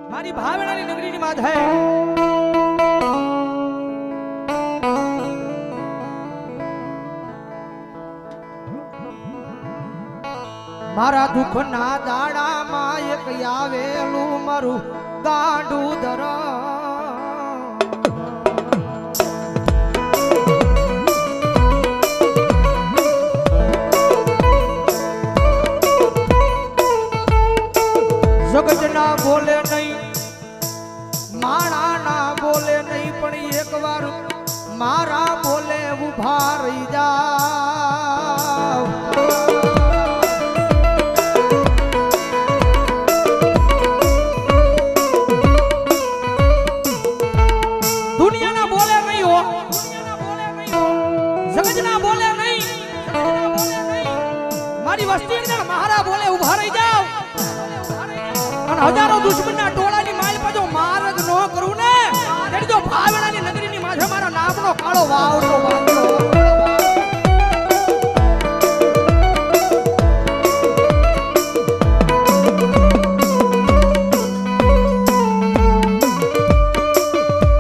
મારી ભાવનાની નગરીની વાત હે મારા દુઃખના દાડામાં એક આવેલું મારું ગાંડું ધરા જગત ના બોલે નહીં માણા ના બોલે નહીં પણ એક વાર મારા બોલે ઉભા રહી જાવ દુનિયા ના બોલે નહીં હો જગત ના બોલે નહીં મારી વસ્તી ના મારા બોલે ઉભા રહી જાવ હજારો દુશ્મનના ટોળાની માલ પાછો માર્ગ ન કરું ને તેડી તો ભાવનાની નગરીની માથે મારા નામનો કાળો વાવડો વાંધો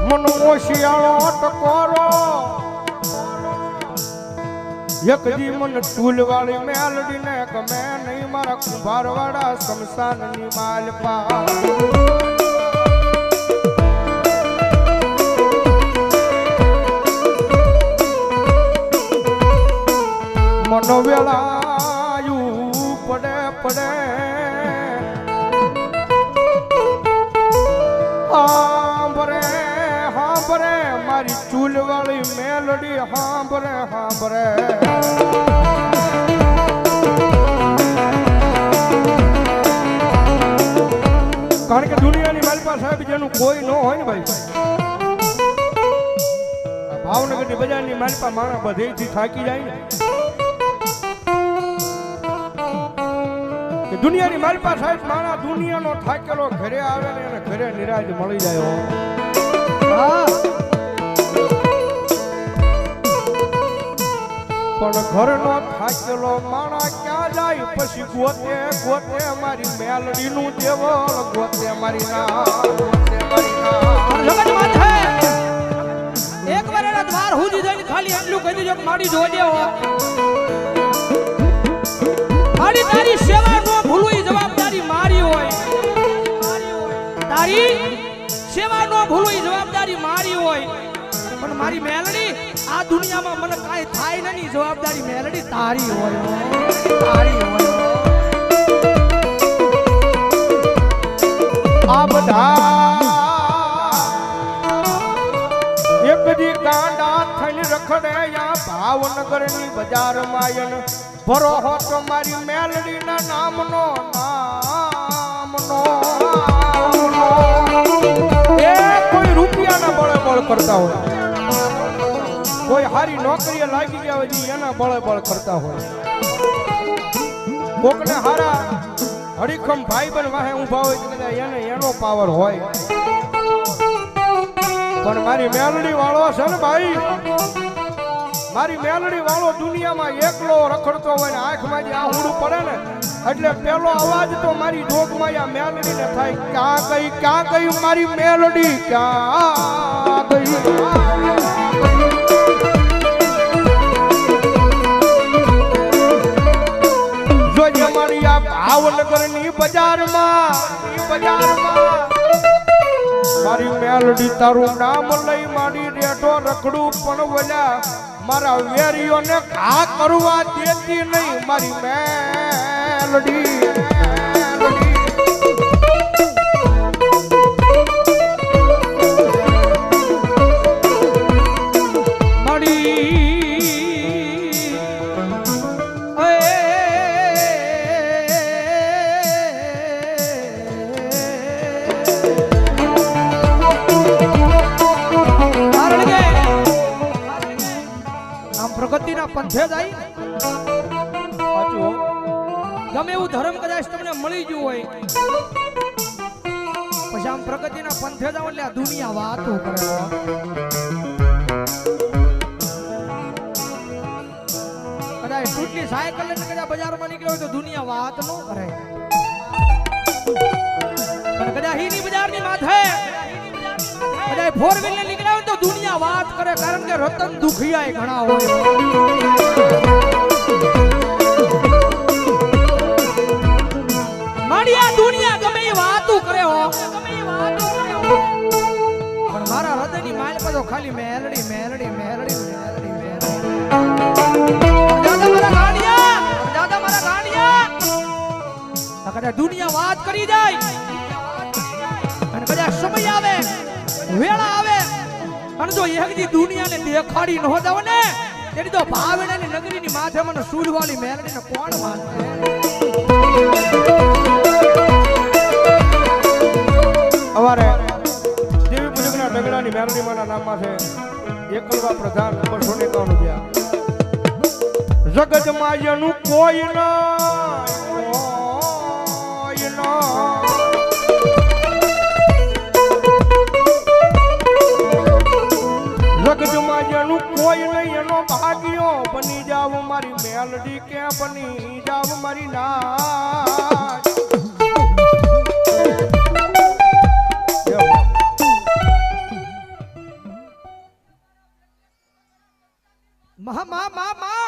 મનો શિયાળો ટકોરો એક દી મન ટૂલ વાળી મેલડી ને ગમે નહીં મારા કુંભાર વાળા શમશાન ની માલપા મનો વેળાયું પડે પડે હાંભરે હાંભરે મારી ચૂલ વાળી મેલડી હાંભરે હાંભરે કારણ કે દુનિયાની માલપા સાહેબ જેનું કોઈ ન હોય ને ભાઈ ભાવનગરની બજારની માલપા માણા બધેથી થાકી જાય ને કે દુનિયાની માલપા સાહેબ માણા દુનિયાનો થાકેલો ઘરે આવે ને એને ઘરે નિરાજ મળી જાય પણ ઘરનો થાકેલો માણા ક્યાં જાય પછી ગોતે ગોતે મારી મેલડી નું દેવળ ગોતે મારી ના એક વાર એના દ્વાર સુધી જઈને ખાલી એટલું કહી દેજો કે મારી જોજે હો મારી તારી સેવા નો ભૂલવું એ જવાબદારી મારી હોય તારી સેવા નો ભૂલવું એ જવાબદારી મારી હોય પણ મારી મેલડી આ દુનિયામાં મને કાઈ થાય નહીં જવાબદારી મેલડી તારી હોય તારી હોય આ બધા એક દી કાંડા થઈને રખડે યા ભાવનગર ની બજાર માયન ભરો હો તો મારી મેલડી ના નામનો એ કોઈ રૂપિયાના બળે બળ કરતા હોય કોઈ હારી નોકરીએ લાગી ગયા હોય એના બળે બળ કરતા હોય કોકને હારા હડીખમ ભાઈ બન વાહે ઊભા હોય તો એને એનો પાવર હોય પણ મારી મેલડી વાળો છે ને ભાઈ મારી મેલડી વાળો દુનિયામાં એકલો રખડતો હોય ને આંખમાં જે આહુડું પડે ને એટલે પેલો અવાજ તો મારી જોગમાં આ મેલડી ને થાય ક્યાં ગઈ મારી મેલડી ક્યાં ગઈ મારી આ ભાવનગર ની બજારમાં મારી મેલડી તારું નામ લઈ મારી રેઠો રખડું પણ વલ્યા મારા વેરીઓને ઘા કરવા દેતી નહીં મારી મેલડી પ્રગતિના પંથે જાય ગમે એવું ધર્મ કદાચ તમને મળી ગયું હોય પછી આમ પ્રગતિના પંથે જાવ એટલે આ દુનિયા વાતો કરે કદાચ ટૂટની સાયકલ લઈને કદાચ બજારમાં નીકળ્યો હોય તો દુનિયા વાત ન કરે પણ કદાચ હીની બજારની માથે કદાચ ફોર વ્હીલર નીકળ્યા તો દુનિયા વાત કરે, કારણ કે રતન દુખિયા ઘણા હોય. મારી આ દુનિયા ગમે એ વાતો કરે હો, પણ મારા હૃદયની માલ પર તો ખાલી મેલડી મેલડી મેલડી મેલડી મેલડી. દાદા મારા ગાંડિયા, દાદા મારા ગાંડિયા. કદાચ દુનિયા વાત કરી જાય અને કદાચ સમય આવે, વેળા આવે અને જો એકદી દુનિયાને દેખાડી ન દવ ને તેની તો ભાવનાની નગરીની માથે મને સૂરવાળી મેલડીને કોણ માનશે? અમારે દેવી પૂજકના ડગડાની મેલડીમાંના નામમાં છે એકલવા પ્રધાન નંબર 151. જગતમાં જેનું કોઈ ના જગતમાં જેનું કોઈ નહીં એનો ભાગ્યો બની જાવ મારી મેલડી, કે બની જાવ મારી નાચ. મા મા મા મા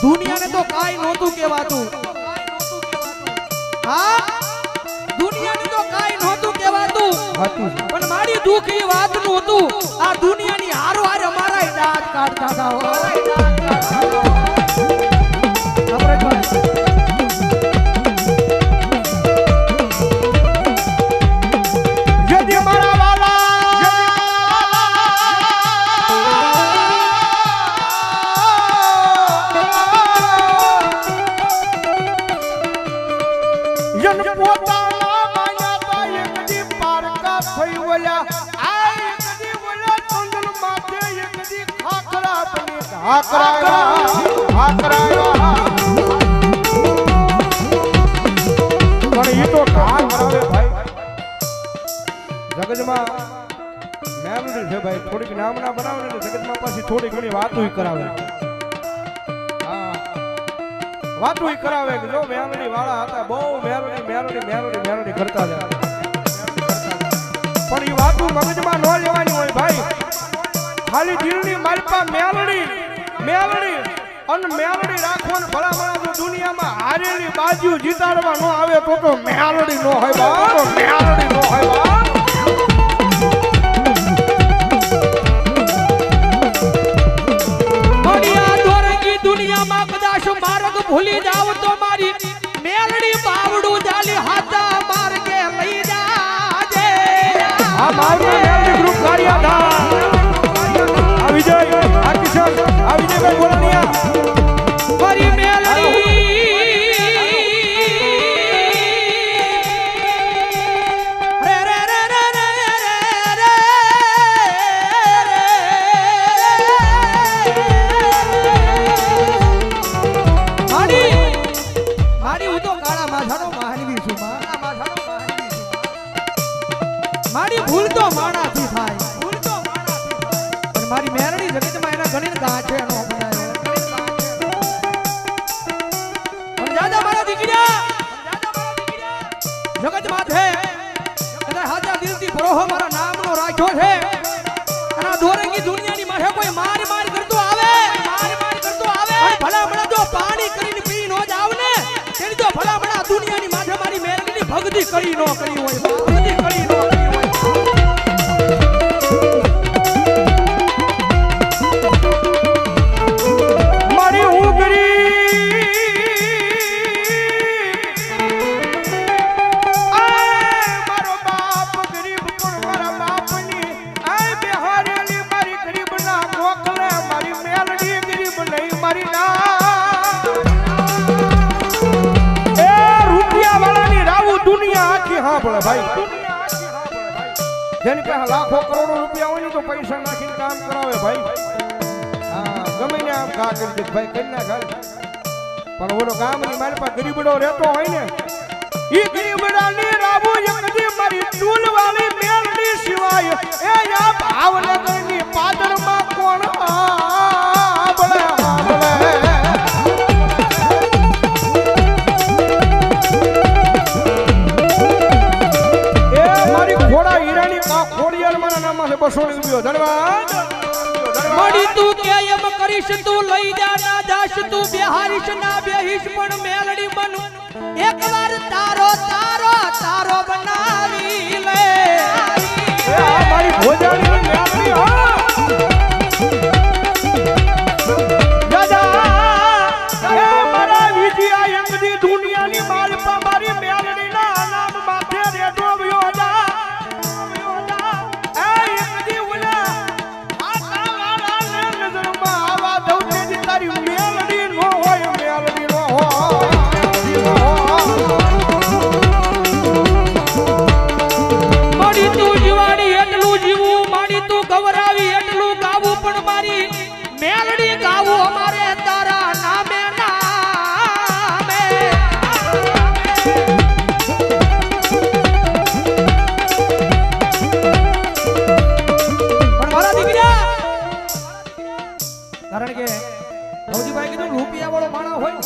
દુનિયાને તો કાઈ નહોતું કહેવાતું. હા, દુનિયાને તો કાઈ નહોતું કહેવાતું, પણ મારી દુઃખ એ વાતનું હતું. આ દુનિયાની હારો હારે અમારા દાંત કાઢતા હતા. જગતમાં મેલડી છે ભાઈ, થોડીક નામના બનાવે ને જગતમાં પાછી થોડી ઘણી વાતો કરાવે. હા, વાતો કરાવે કે જો મેલડી વાળા હતા, બહુ મેલડી મેલડી મેલડી મેલડી કરતા હતા. પણ એ વાતો મગજમાં ન લેવાની હોય ભાઈ. ખાલી દિલની માલપા મેલડી મેલડી અને મેલડી રાખો ને ભલા જો દુનિયામાં હારેલી બાજુ જીતાડવા ન આવે તો મેલડી નો હોય બા, તો મેલડી નો હોય બા. દુનિયામાં કદાચ માર્ગ ભૂલી જાવ તો મારી મેલડી બાવડું જાલી હાથા માર્ગે લઈ જાજે. આ મારું મેલડી ગ્રુપ કાર્યાધા આ વિજય આ કિશન આ વિજયભાઈ બોલાનિયા મારી મેલડી રે રે રે રે રે રે મારી હું તો કાળા માથાનો માનવી છું. મારી ભૂલ તો માણાથી થાય, ભૂલ તો માણાથી થાય, પણ મારી મેરડી જગતમાં એના ઘણી ગાંઠે નો બનાવ્યો. પણ દાદા મારા દીકરા જગત માથે કદાચ હાજા દિલથી ભરોહો મારા નામનો રાખ્યો છે. અને આ દોરંગી દુનિયાની માથે કોઈ માર માર કરતો આવે, માર માર કરતો આવે, અને ભલા ભલા જો પાણી કરીને પી નો જાવ ને તેની તો ભલા ભલા દુનિયાની માથે મારી મેરડીની ભક્તિ કરી નો કરી હોય, ભક્તિ કરી નો કરી હોય. મારી ઉગરી ભાઈ જેની પાસે લાખો કરોડો રૂપિયા હોય ને તો પૈસા નાખીને કામ કરાવે ભાઈ હા ગમે ને આમ ઘા કરી દે ભાઈ કરી ના ઘર પણ ઓલો ગામની મારી પાસે ગરીબડો રહેતો હોય ને ઈ ગરીબડાની રાબુ એકદી મારી ટૂલ વાળી મેલડી સિવાય એ આ ભાવનગરની પાદરમાં કોણ આબળે ઘોડા હીરાની ખોડિયાર મારા નામમાં 200 રૂપિયો ધન્યવાદ મડી તું કે એમ કરીશ તું લઈ જા ના જાશ તું બેહારીશ ના બેહીશ પણ મેલડી બન એકવાર તારો તારો તારો બનાવી લે એ આ મારી ભોજાની મેલડી હા દાદા એ મારા વિજયા એમની દુનિયાની માલપા મારી મેલડીના નામ માથે રેડો વ્યો જા કારણ કે ભૌજીભાઈ કીધું રૂપિયા વાળો માણા હોય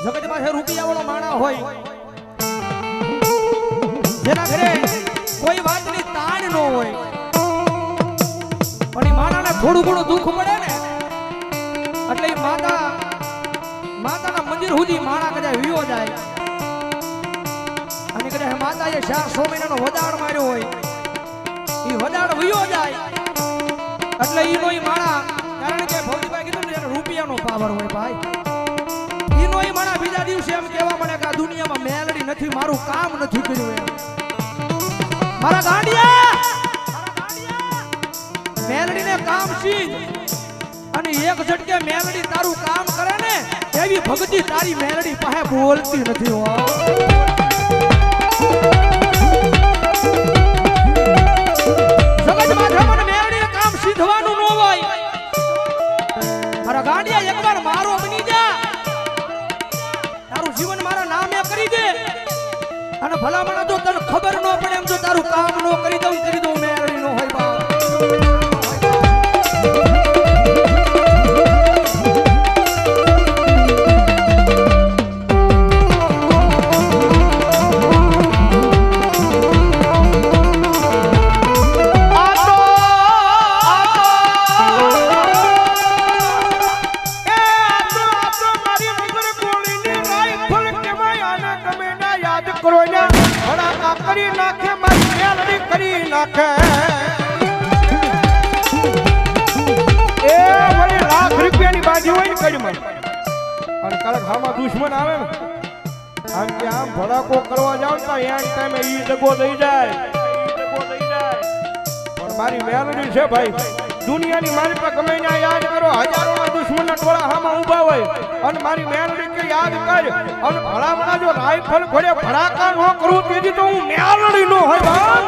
જગત પાસે રૂપિયા વાળો માણા હોય જેના ઘરે કોઈ વાતની તાણ ન હોય પણ એ માણાને થોડું ઘણું દુઃખ પડે ને એટલે એ માતાના મંદિર સુધી માણા કદાચ વિયો જાય અને કદાચ માતાએ 400 મહિનાનો વદાડ માર્યો હોય એ વદાડ વિયો જાય એટલે ઈનો ઈ માણા કારણ કે ભૌજીભાઈ કીધું ને રૂપિયાનો પાવર હોય ભાઈ ઈનો ઈ માણા બીજા દિવસે એમ કહેવા મળે કે આ દુનિયામાં મેલડી નથી મારું કામ નથી કર્યું એમ મારા ગાંડિયા મેલડીને કામ શીખ અને એક ઝટકે મેલડી તારું કામ કરે ને એવી ભક્તિ તારી મેલડી પાસે બોલતી નથી હો સીધવાનું ન હોય મારા ગાંડિયા એકવાર મારો બની જા તારું જીવન મારા નામે કરી દે અને ભલામણ જો તને ખબર ન પડે એમ જો તારું કામ ન કરી દઉં મેળવી ન હોય બા દુશ્મન આવે ને આમ કે આમ ભડાકો કરવા જાવ તો એન ટાઈમે ઈ દગો દઈ જાય પણ મારી મેલડી છે ભાઈ દુનિયાની મારી પર ગમે ને યાદ કરો હજારોના દુશ્મનના ટોળા હામાં ઊભા હોય અને મારી મેલડી કે યાદ કર અને ભલામણા જો રાઈફલ ઘોડે ભડાકા ન કરું તેથી તો હું મેલડી નો હોય ભાઈ